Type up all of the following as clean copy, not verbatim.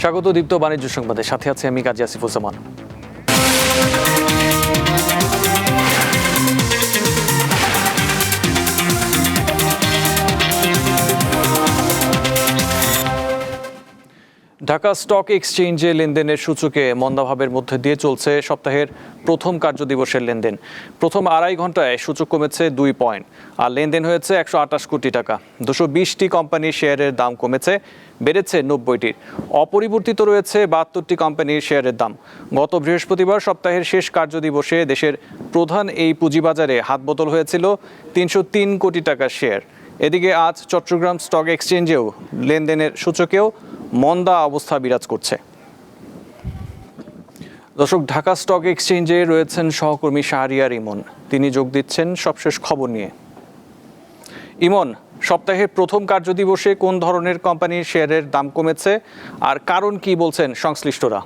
স্বাগত দীপ্ত বাণিজ্য সংবাদে, সাথে আছে আমি কাজী আসিফুজ্জামান। ঢাকা স্টক এক্সচেঞ্জে লেনদেনের সূচকে মন্দাভাবের মধ্যে দিয়ে চলছে সপ্তাহের প্রথম কার্যদিবসের লেনদেন। প্রথম আড়াই ঘন্টায় সূচক কমেছে 2 পয়েন্ট, আর লেনদেন হয়েছে 128 কোটি টাকা। 220টি কোম্পানির শেয়ারের দাম কমেছে, বেড়েছে 90টির। অপরিবর্তিত রয়েছে 72টি কোম্পানির শেয়ারের দাম। গত বৃহস্পতিবার সপ্তাহের শেষ কার্যদিবসে দেশের প্রধান এই পুঁজিবাজারে হাতবদল হয়েছিল 303 কোটি টাকার শেয়ার। এদিকে আজ চট্টগ্রাম স্টক এক্সচেঞ্জেও লেনদেনের সূচকেও মন্দা অবস্থা বিরাজ করছে। দর্শক, ঢাকা স্টক এক্সচেঞ্জে রয়েছেন সহকর্মী শাহরিয়ার ইমন। তিনি যোগ দিচ্ছেন সবশেষ খবর নিয়ে। ইমন, সপ্তাহের প্রথম কার্যদিবসে কোন ধরনের কোম্পানির শেয়ারের দাম কমেছে আর কারণ কি বলছেন সংশ্লিষ্টরা?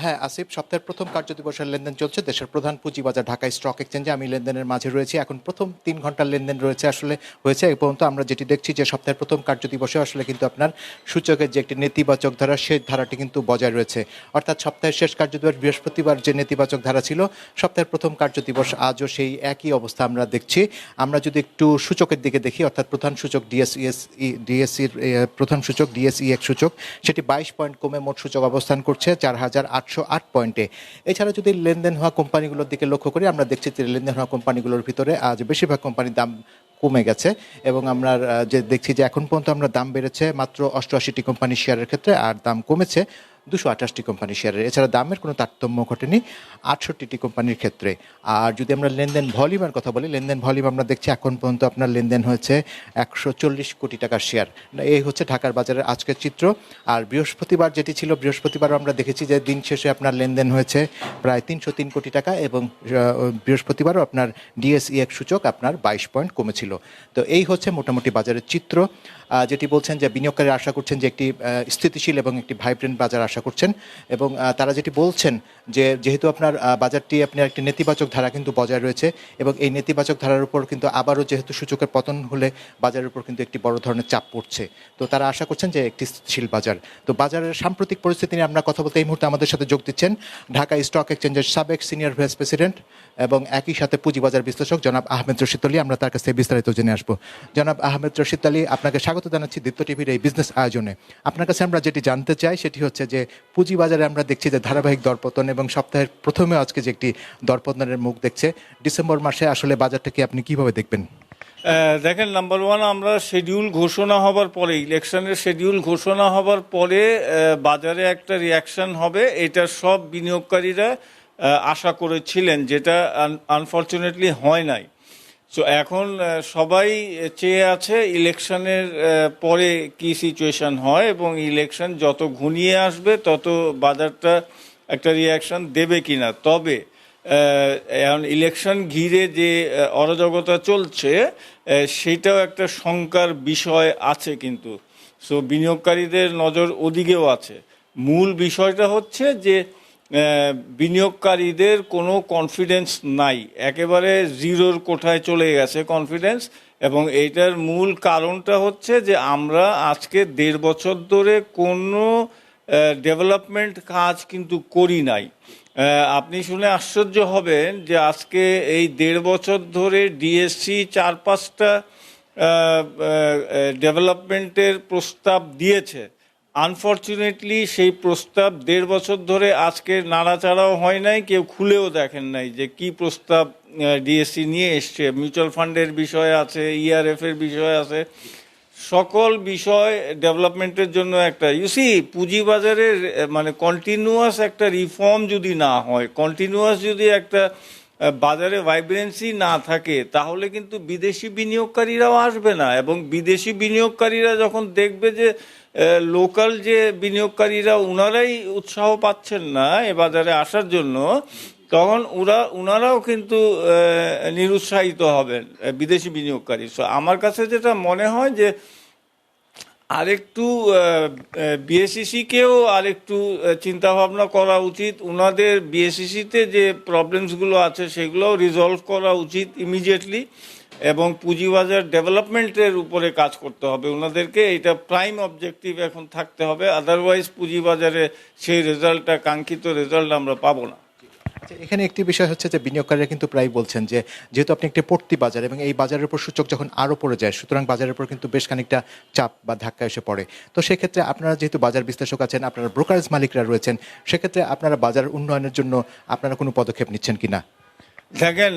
হ্যাঁ আসিফ, সপ্তাহের প্রথম কার্যদিবসের লেনদেন চলছে দেশের প্রধান পুঁজিবাজার ঢাকা স্টক এক্সচেঞ্জে। আমি লেনদেনের মাঝে রয়েছি। এখন প্রথম 3 ঘন্টার লেনদেন রয়েছে হয়েছে এই পর্যন্ত। আমরা যেটি দেখছি যে সপ্তাহের প্রথম কার্যদিবসে কিন্তু আপনার সূচকের যে একটি নেতিবাচক ধারা, সেই ধারাটি কিন্তু বজায় রয়েছে। অর্থাৎ সপ্তাহের শেষ কার্যদিবস বৃহস্পতিবার যে নেতিবাচক ধারা ছিল, সপ্তাহের প্রথম কার্যদিবস আজও সেই একই অবস্থা আমরা দেখছি। আমরা যদি একটু সূচকের দিকে দেখি, অর্থাৎ প্রধান সূচক ডিএসসির প্রধান সূচক ডিএসইএক্স সূচক, সেটি 22 পয়েন্ট কমে মোট সূচক অবস্থান করছে 4808 পয়েন্টে। এছাড়া যদি লেনদেন হওয়া কোম্পানিগুলোর দিকে লক্ষ্য করি, আমরা দেখছি যে লেনদেন হওয়া কোম্পানিগুলোর ভিতরে আজ বেশিরভাগ কোম্পানির দাম কমে গেছে এবং আমরা যে দেখছি যে এখন পর্যন্ত আমরা দাম বেড়েছে মাত্র 88টি কোম্পানির শেয়ারের ক্ষেত্রে, আর দাম কমেছে 228টি কোম্পানির শেয়ারের। এছাড়া দামের কোনো তারতম্য ঘটেনি 68টি কোম্পানির ক্ষেত্রে। আর যদি আমরা লেনদেন ভলিউমের কথা বলি, লেনদেন ভলিউম আমরা দেখছি এখন পর্যন্ত আপনার লেনদেন হয়েছে 140 কোটি টাকার শেয়ার। এই হচ্ছে ঢাকার বাজারের আজকের চিত্র। আর বৃহস্পতিবার যেটি ছিল, বৃহস্পতিবার আমরা দেখেছি যে দিন শেষে আপনার লেনদেন হয়েছে প্রায় 303 কোটি টাকা এবং বৃহস্পতিবারও আপনার ডিএসইএক্স সূচক আপনার 22 পয়েন্ট কমেছিল। তো এই হচ্ছে মোটামুটি বাজারের চিত্র। যেটি বলছেন যে বিনিয়োগকারীরা আশা করছেন যে একটি স্থিতিশীল এবং একটি ভাইব্রেন্ট বাজার আশা করছেন, এবং তারা যেটি বলছেন যে যেহেতু আপনার বাজারটি আপনার একটি নেতিবাচক ধারা কিন্তু বজায় রয়েছে এবং এই নেতিবাচক ধারার উপর কিন্তু আবারও যেহেতু সূচকের পতন হলে বাজারের উপর কিন্তু একটি বড় ধরনের চাপ পড়ছে। তো তারা আশা করছেন যে একটি স্থিতিশীল বাজার। তো বাজারের সাম্প্রতিক পরিস্থিতি নিয়ে আমরা কথা বলতে এই মুহূর্তে আমাদের সাথে যোগ দিচ্ছেন ঢাকা স্টক এক্সচেঞ্জের সাবেক সিনিয়র ভাইস প্রেসিডেন্ট এবং একই সাথে পুঁজিবাজার বিশ্লেষক জনাব আহমেদ রশিদ আলী। আমরা তার কাছে বিস্তারিত জেনে আসবো। জনাব আহমেদ রশিদ আলী, আপনাকে স্বাগত জানাচ্ছি দীপ্ত টিভির এই বিজনেস আয়োজনে। আপনার কাছে আমরা যেটি জানতে চাই সেটি হচ্ছে যে পুঁজিবাজারে আমরা দেখছি যে ধারাবাহিক দরপতন এবং সপ্তাহের প্রথমে আজকে যে একটি দরপতনের মুখ দেখছে, ডিসেম্বর মাসে আসলে বাজারটাকে আপনি কিভাবে দেখবেন? দেখেন, নাম্বার ওয়ান, আমরা শিডিউল ঘোষণা হবার পরে, ইলেকশনের শিডিউল ঘোষণা হবার পরে বাজারে একটা রিয়াকশন হবে, এটা সব বিনিয়োগকারীরা আশা করেছিলেন, যেটা আনফর্চুনেটলি হয় নাই। সো এখন সবাই চেয়ে আছে ইলেকশনের পরে কি সিচুয়েশন হয়, এবং ইলেকশন যত ঘনিয়ে আসবে তত বাজারটা একটা রিয়াকশন দেবে কিনা। তবে এখন ইলেকশন ঘিরে যে অরাজকতা চলছে, সেটাও একটা শঙ্কার বিষয় আছে কিন্তু। সো বিনিয়োগকারীদের নজর ওদিকেও আছে। মূল বিষয়টা হচ্ছে যে বিনিয়োগকারীদের কোনো কনফিডেন্স নাই, একেবারে জিরোর কোঠায় চলে গেছে কনফিডেন্স। এবং এইটার মূল কারণটা হচ্ছে যে আমরা আজকে 1.5 বছর ধরে কোনো ডেভেলপমেন্ট কাজ কিন্তু করি নাই। আপনি শুনে আশ্চর্য হবেন যে আজকে এই 1.5 বছর ধরে ডিএসসি 4-5টা ডেভেলপমেন্টের প্রস্তাব দিয়েছে। আনফর্চুনেটলি সেই প্রস্তাব 1.5 বছর ধরে আজকে নাড়াচাড়াও হয় নাই, কেউ খুলেও দেখেন নাই যে কি প্রস্তাব ডিএসসি নিয়ে এসছে। মিউচুয়াল ফান্ডের বিষয় আছে, ইআরএফ এর বিষয় আছে, সকল বিষয় ডেভেলপমেন্টের জন্য একটা পুঁজিবাজারের মানে কন্টিনিউয়াস একটা রিফর্ম যদি না হয়, কন্টিনিউয়াস যদি একটা বাজারে ভাইব্রেন্সি না থাকে, তাহলে কিন্তু বিদেশি বিনিয়োগকারীরাও আসবে না। এবং বিদেশি বিনিয়োগকারীরা যখন দেখবে যে লোকাল যে বিনিয়োগকারীরা ওনারাই উৎসাহ পাচ্ছেন না এ বাজারে আসার জন্য, তখন ওনারাও কিন্তু নিরুৎসাহিত হবেন বিদেশি বিনিয়োগকারী। সো আমার কাছে যেটা মনে হয় যে আরেকটু বিএসসিসি কেও আরেকটু চিন্তা ভাবনা করা উচিত। ওনাদের বিএসসিসিতে যে প্রবলেমসগুলো আছে সেগুলোও রিজলভ করা উচিত ইমিডিয়েটলি, এবং পুঁজিবাজার ডেভেলপমেন্টের উপরে কাজ করতে হবে ওনাদেরকে। এটা প্রাইম অবজেক্টিভ এখন থাকতে হবে, আদারওয়াইজ পুঁজিবাজারে সেই রেজাল্টটা, কাঙ্ক্ষিত রেজাল্ট আমরা পাবো না। আচ্ছা, এখানে একটি বিষয় হচ্ছে যে বিনিয়োগকারীরা কিন্তু প্রায় বলছেন যে যেহেতু আপনি একটি পড়তি বাজার এবং এই বাজারের উপর সূচক যখন আরও পড়ে যায়, সুতরাং বাজারের উপর কিন্তু বেশ খানিকটা চাপ বা ধাক্কা এসে পড়ে। তো সেক্ষেত্রে আপনারা যেহেতু বাজার বিশ্লেষক আছেন, আপনারা ব্রোকারেজ মালিকরা রয়েছেন, সেক্ষেত্রে আপনারা বাজার উন্নয়নের জন্য আপনারা কোনো পদক্ষেপ নিচ্ছেন কিনা? দেখেন,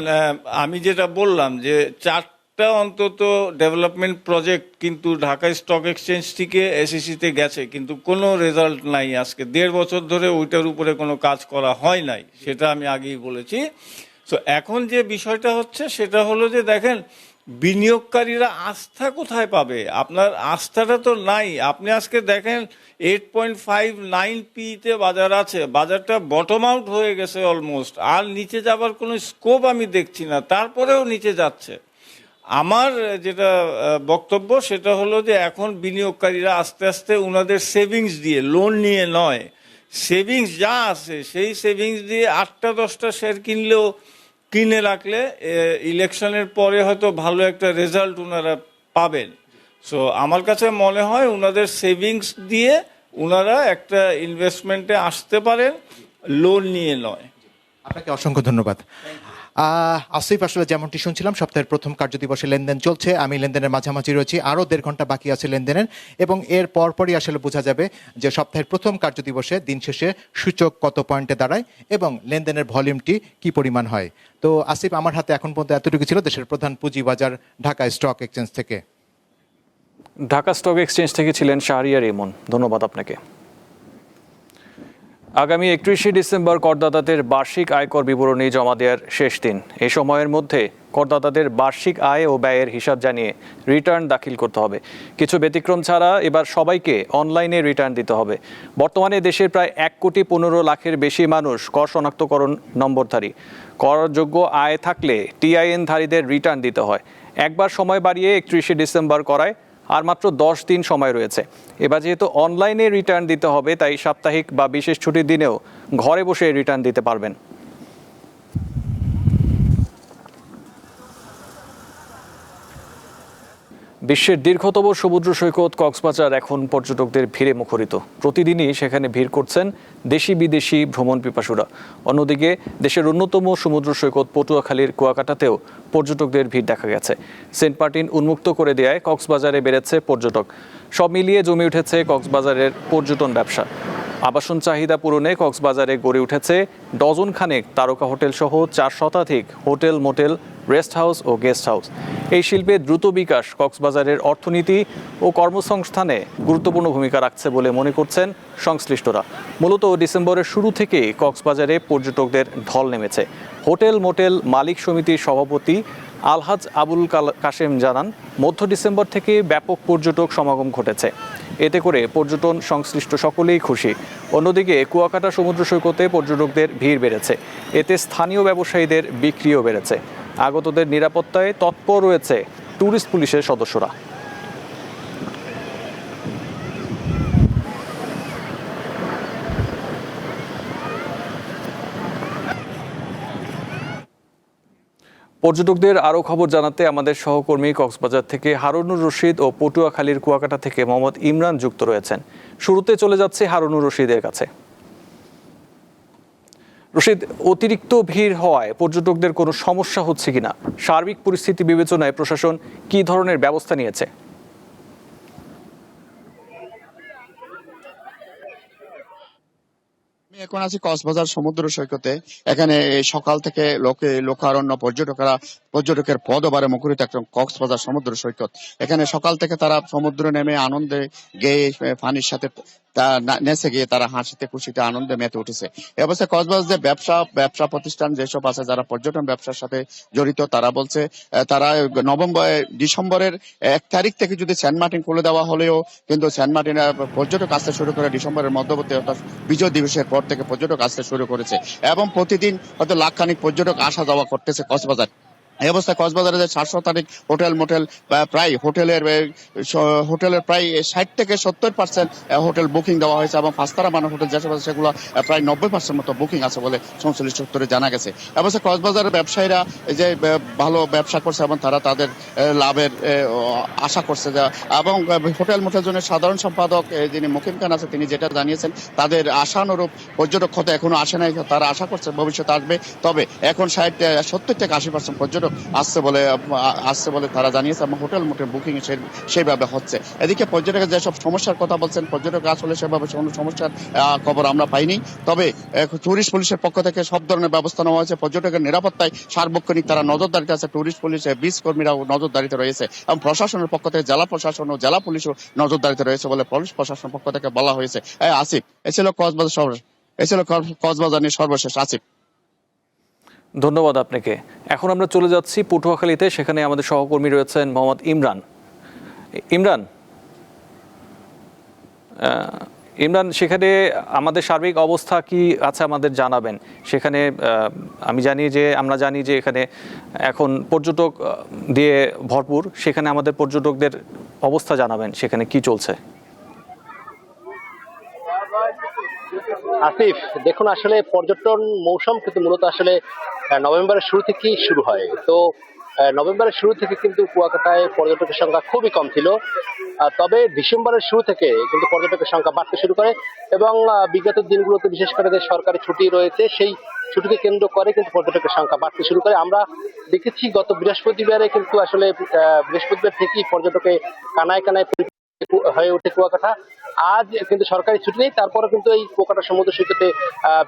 আমি যেটা বললাম যে 4টা অন্তত ডেভেলপমেন্ট প্রজেক্ট কিন্তু ঢাকা স্টক এক্সচেঞ্জ থেকে এসইসিতে গেছে, কিন্তু কোনো রেজাল্ট নাই। আজকে 1.5 বছর ধরে ওইটার উপরে কোনো কাজ করা হয় নাই, সেটা আমি আগেই বলেছি। তো এখন যে বিষয়টা হচ্ছে সেটা হলো যে দেখেন, বিনিয়োগকারীরা আস্থা কোথায় পাবে? আপনার আস্থাটা তো নাই। আপনি আজকে দেখেন 8.59p-তে বাজার আছে, বাজারটা বটম আউট হয়ে গেছে অলমোস্ট, আর নিচে যাবার কোনো স্কোপ আমি দেখছি না, তারপরেও নিচে যাচ্ছে। আমার যেটা বক্তব্য সেটা হলো যে এখন বিনিয়োগকারীরা আস্তে আস্তে ওনাদের সেভিংস দিয়ে, লোন নিয়ে নয়, সেভিংস যা আছে সেই সেভিংস দিয়ে 8টা-10টা শেয়ার কিনলেও কিনে রাখলে ইলেকশনের পরে হয়তো ভালো একটা রেজাল্ট ওনারা পাবেন। সো আমার কাছে মনে হয় ওনাদের সেভিংস দিয়ে ওনারা একটা ইনভেস্টমেন্টে আসতে পারেন, লোন নিয়ে নয়। আপনাকে অসংখ্য ধন্যবাদ। আসিফ, আসলে যেমনটি শুনছিলাম সপ্তাহের প্রথম কার্যদিবসে লেনদেন চলছে, আমি লেনদেনের মাঝামাঝি রয়েছি, আরও 1.5 ঘন্টা বাকি আছে লেনদেনের, এবং এর পরপরই আসলে বোঝা যাবে যে সপ্তাহের প্রথম কার্যদিবসে দিন শেষে সূচক কত পয়েন্টে দাঁড়ায় এবং লেনদেনের ভলিউমটি কি পরিমাণ হয়। তো আসিফ, আমার হাতে এখন পর্যন্ত এতটুকু ছিল দেশের প্রধান পুঁজিবাজার ঢাকা স্টক এক্সচেঞ্জ থেকে। ঢাকা স্টক এক্সচেঞ্জ থেকে ছিলেন শাহরিয়ার ইমন, ধন্যবাদ আপনাকে। আগামী 31শে ডিসেম্বর করদাতাদের বার্ষিক আয়কর বিবরণী জমা দেওয়ার শেষ দিন। এই সময়ের মধ্যে করদাতাদের বার্ষিক আয় ও ব্যয়ের হিসাব জানিয়ে রিটার্ন দাখিল করতে হবে। কিছু ব্যতিক্রম ছাড়া এবার সবাইকে অনলাইনে রিটার্ন দিতে হবে। বর্তমানে দেশের প্রায় 1,15,00,000-এর বেশি মানুষ কর শনাক্তকরণ নম্বরধারী। করযোগ্য আয় থাকলে টিআইএনধারীদের রিটার্ন দিতে হয়। একবার সময় বাড়িয়ে 31শে ডিসেম্বর করায় আর মাত্র 10 দিন সময় রয়েছে। এবার যেহেতু অনলাইনে রিটার্ন দিতে হবে, তাই সাপ্তাহিক বা বিশেষ ছুটির দিনেও ঘরে বসে রিটার্ন দিতে পারবেন। বিশ্বের দীর্ঘতম সমুদ্র সৈকত কক্সবাজার এখন পর্যটকদের ভিড়ে মুখরিত। প্রতিদিনই সেখানে ভিড় করছেন দেশি বিদেশি ভ্রমণ পিপাসুরা। অন্যদিকে দেশের অন্যতম সমুদ্র সৈকত পটুয়াখালীর কুয়াকাটাতেও পর্যটকদের ভিড় দেখা গেছে। সেন্ট মার্টিন উন্মুক্ত করে দেওয়ায় কক্সবাজারে বেড়েছে পর্যটক। সব মিলিয়ে জমে উঠেছে কক্সবাজারের পর্যটন ব্যবসা। আবাসন চাহিদা পূরণে কক্সবাজারে গড়ে উঠেছে ডজন খানেক তারকা হোটেল সহ 4 শতাধিক হোটেল, মোটেল, রেস্ট হাউস ও গেস্ট হাউস। এই শিল্পের দ্রুত বিকাশ কক্সবাজারের অর্থনীতি ও কর্মসংস্থানে গুরুত্বপূর্ণ ভূমিকা রাখছে বলে মনে করছেন সংশ্লিষ্টরা। মূলত ডিসেম্বরের শুরু থেকেই কক্সবাজারে পর্যটকদের ঢল নেমেছে। হোটেল, মোটেল মালিক সমিতির সভাপতি আলহাজ আবুল কাশেম জানান, মধ্য ডিসেম্বর থেকে ব্যাপক পর্যটক সমাগম ঘটেছে। এতে করে পর্যটন সংশ্লিষ্ট সকলেই খুশি। অন্যদিকে কুয়াকাটা সমুদ্র সৈকতে পর্যটকদের ভিড় বেড়েছে। এতে স্থানীয় ব্যবসায়ীদের বিক্রিও বেড়েছে। আগতদের নিরাপত্তায় তৎপর রয়েছে ট্যুরিস্ট পুলিশের সদস্যরা। পর্যটকদের আরও খবর জানাতে আমাদের সহকর্মী কক্সবাজার থেকে হারুনুর রশিদ ও পটুয়াখালীর কুয়াকাটা থেকে মোহাম্মদ ইমরান যুক্ত রয়েছেন। শুরুতে চলে যাচ্ছে হারুনুর রশিদের কাছে। রশিদ, অতিরিক্ত ভিড় হওয়ায় পর্যটকদের কোনো সমস্যা হচ্ছে কিনা, সার্বিক পরিস্থিতি বিবেচনায় প্রশাসন কী ধরনের ব্যবস্থা নিয়েছে? আমি এখন আছি কক্সবাজার সমুদ্র সৈকতে। এখানে সকাল থেকে লোকারণ্য পর্যটকের পদবারে মুখরিত একটা কক্সবাজার সমুদ্র সৈকত। এখানে সকাল থেকে তারা সমুদ্রে নেমে আনন্দে গেয়ে পানির সাথে নেচে গিয়ে তারা হাসিতে খুশিতে আনন্দে মেতে উঠেছে। এ অবস্থায় কক্সবাজার যে ব্যবসা প্রতিষ্ঠান যেসব আছে যারা পর্যটন ব্যবসার সাথে জড়িত, তারা বলছে তারা ডিসেম্বরের 1 তারিখ থেকে যদি সেন্ট মার্টিন খুলে দেওয়া হলেও কিন্তু সেন্ট মার্টিনে পর্যটক আসতে শুরু করে ডিসেম্বরের মধ্যবর্তী অর্থাৎ বিজয় দিবসের পর থেকে পর্যটক আসতে শুরু করেছে এবং প্রতিদিন হয়তো লাখখানিক পর্যটক আসা যাওয়া করতেছে কক্সবাজার। এই অবস্থায় কক্সবাজারে যে 7 শতাধিক হোটেল মোটেল প্রায় হোটেলের প্রায় 60 থেকে 70% হোটেল বুকিং দেওয়া হয়েছে এবং পাঁচতারা মানের হোটেল যেসব আছে সেগুলো প্রায় 90% মতো বুকিং আছে বলে সংশ্লিষ্ট সূত্রে জানা গেছে। অবশ্য কক্সবাজারের ব্যবসায়ীরা যে ভালো ব্যবসা করছে এবং তারা তাদের লাভের আশা করছে এবং হোটেল মোটেল জন্য সাধারণ সম্পাদক যিনি মুকিম খান আছে তিনি যেটা জানিয়েছেন তাদের আশানুরূপ পর্যটক হতে এখনো আসে নাই, তারা আশা করছে ভবিষ্যতে আসবে। তবে এখন 70 থেকে 80% পর্যটক আসছে বলে তারা জানিয়েছে এবং হোটেল মোটেল বুকিং সেইভাবে হচ্ছে। এদিকে পর্যটকের যেসব সমস্যার কথা বলছেন, পর্যটক আসলে সেভাবে কোনো সমস্যার খবর আমরা পাইনি। তবে টুরিস্ট পুলিশের পক্ষ থেকে সব ধরনের ব্যবস্থা নেওয়া হয়েছে। পর্যটকের নিরাপত্তায় সার্বক্ষণিক তারা নজরদারিতে আছে। টুরিস্ট পুলিশ, বিচ কর্মীরাও নজরদারিতে রয়েছে এবং প্রশাসনের পক্ষ থেকে জেলা প্রশাসন ও জেলা পুলিশও নজরদারিতে রয়েছে বলে পুলিশ প্রশাসনের পক্ষ থেকে বলা হয়েছে। আসিফ, এ ছিল কক্সবাজার নিয়ে সর্বশেষ। আসিফ, ধন্যবাদ আপনাকে। এখন আমরা চলে যাচ্ছি পটুয়াখালীতে, সেখানে আমাদের সহকর্মী রয়েছেন মোহাম্মদ ইমরান। ইমরান, সেখানে আমাদের সার্বিক অবস্থা কি আছে আমাদের জানাবেন। সেখানে আমরা জানি যে এখানে এখন পর্যটক দিয়ে ভরপুর, সেখানে আমাদের পর্যটকদের অবস্থা জানাবেন, সেখানে কি চলছে। আসিফ, দেখুন আসলে পর্যটন মৌসুম কিন্তু মূলত আসলে নভেম্বরের শুরু থেকেই শুরু হয়। তো নভেম্বরের শুরু থেকে কিন্তু কুয়াকাটায় পর্যটকের সংখ্যা খুবই কম ছিল। তবে ডিসেম্বরের শুরু থেকে কিন্তু পর্যটকের সংখ্যা বাড়তে শুরু করে এবং বিগত দিনগুলোতে বিশেষ করে যে সরকারি ছুটি রয়েছে সেই ছুটিকে কেন্দ্র করে কিন্তু পর্যটকের সংখ্যা বাড়তে শুরু করে। আমরা দেখেছি গত বৃহস্পতিবারে কিন্তু আসলে বৃহস্পতিবার থেকেই পর্যটকে কানায় কানায় হয়ে ওঠে কুয়াকাটা। আজ কিন্তু সরকারি ছুটি নেই, তারপরে কিন্তু এই কুয়াকাটা সমুদ্র সৈকতে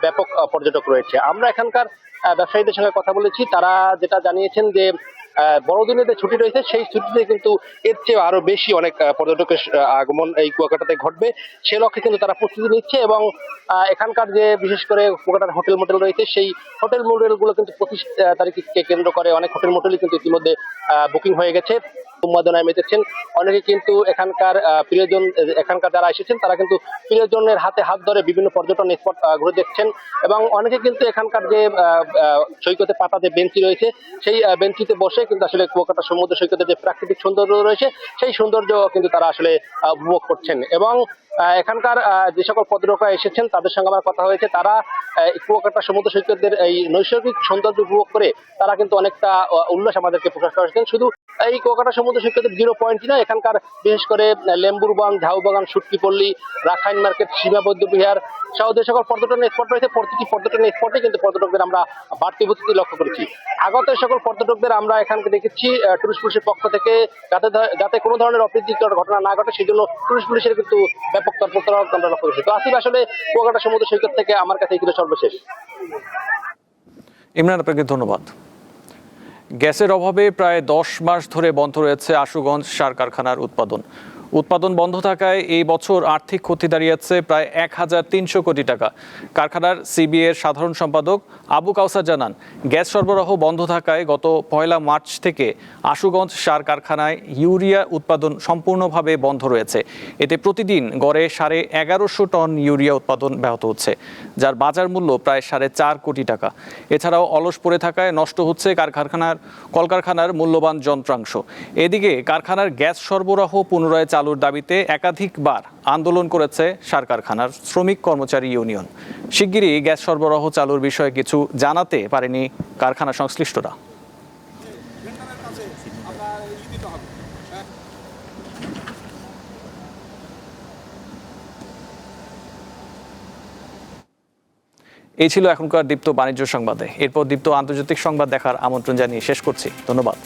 ব্যাপক পর্যটক রয়েছে। আমরা এখানকার ব্যবসায়ীদের সঙ্গে কথা বলেছি, তারা যেটা জানিয়েছেন যে বড়দিনের যে ছুটি রয়েছে সেই ছুটিতে কিন্তু এর চেয়ে আরো বেশি অনেক পর্যটকের আগমন এই কুয়াকাটাতে ঘটবে, সে লক্ষ্যে কিন্তু তারা প্রস্তুতি নিচ্ছে এবং এখানকার যে বিশেষ করে কুয়াকাটার হোটেল মোটেল রয়েছে সেই হোটেল মোটেল গুলো কিন্তু 25 তারিখকে কেন্দ্র করে অনেক হোটেল মোটেলই কিন্তু ইতিমধ্যে বুকিং হয়ে গেছে, উন্মাদনায় মেতেছেন। অনেকে কিন্তু এখানকার প্রিয়জন, এখানকার যারা এসেছেন তারা কিন্তু প্রিয়জনের হাতে হাত ধরে বিভিন্ন পর্যটন স্পট ঘুরে দেখছেন এবং অনেকে কিন্তু এখানকার যে সৈকতে পাতা যে বেঞ্চি রয়েছে সেই বেঞ্চিতে বসে কিন্তু আসলে কুয়াকাটা সমুদ্র সৈকতের যে প্রাকৃতিক সৌন্দর্য রয়েছে সেই সৌন্দর্য কিন্তু তারা আসলে উপভোগ করছেন। এবং এখানকার যে সকল পর্যটকরা এসেছেন তাদের সঙ্গে আমার কথা হয়েছে, তারা কুয়াকাটা সমুদ্র সৈকতের এই নৈসর্গিক সৌন্দর্য উপভোগ করে তারা কিন্তু অনেকটা উল্লাস আমাদেরকে প্রকাশ করেছেন। শুধু এই কুয়াকাটা সমুদ্র সৈকতের 0 পয়েন্টই না, এখানকার বিশেষ করে লেম্বুরবান, ঝাউবাগান, সুটকিপল্লী, রাখাইন মার্কেট, সীমা বৌদ্ধ বিহার সহ যে সকল পর্যটন স্পট রয়েছে প্রতিটি পর্যটন স্পটে কিন্তু পর্যটকদের আমরা বাড়তি উপস্থিতি লক্ষ্য করেছি। আগত এই সকল পর্যটকদের আমরা এখানকে দেখেছি টুরিস্ট পুলিশের পক্ষ থেকে যাতে কোনো ধরনের অপ্রীতিকর ঘটনা না ঘটে সেই জন্য টুরিস্ট পুলিশের কিন্তু ব্যাপক তৎপরতা আমরা লক্ষ্য করেছি। তো আসিফ, আসলে কুয়াকাটা সমুদ্র সৈকত থেকে আমার কাছে এই ছিল সর্বশেষ। ইমরান, আপনাকে ধন্যবাদ। গ্যাসের অভাবে প্রায় 10 মাস ধরে বন্ধ রয়েছে আশুগঞ্জ সার কারখানার উৎপাদন বন্ধ থাকায় এই বছর আর্থিক ক্ষতি দাঁড়িয়েছে প্রায় 1300 কোটি টাকা। কারখানার সিবিএর সাধারণ সম্পাদক আবু কাউসার জানান, গ্যাস সরবরাহ বন্ধ থাকায় গত 1 মার্চ থেকে আশুগঞ্জ সার কারখানায় ইউরিয়া উৎপাদন সম্পূর্ণভাবে বন্ধ রয়েছে। এতে প্রতিদিন গড়ে 1150 টন ইউরিয়া উৎপাদন ব্যাহত হচ্ছে, যার বাজার মূল্য প্রায় 4.5 কোটি টাকা। এছাড়াও অলস পড়ে থাকায় নষ্ট হচ্ছে কলকারখানার মূল্যবান যন্ত্রাংশ। এদিকে কারখানার গ্যাস সরবরাহ পুনরায় চালুর দাবিতে একাধিকবার আন্দোলন করেছে সার কারখানার শ্রমিক কর্মচারী ইউনিয়ন। শিগগিরই গ্যাস সরবরাহ চালুর বিষয়ে কিছু জানাতে পারেনি কারখানা সংশ্লিষ্টরা। এই ছিল এখনকার দীপ্ত বাণিজ্য সংবাদে। এরপর দীপ্ত আন্তর্জাতিক সংবাদ দেখার আমন্ত্রণ জানিয়ে শেষ করছি। ধন্যবাদ।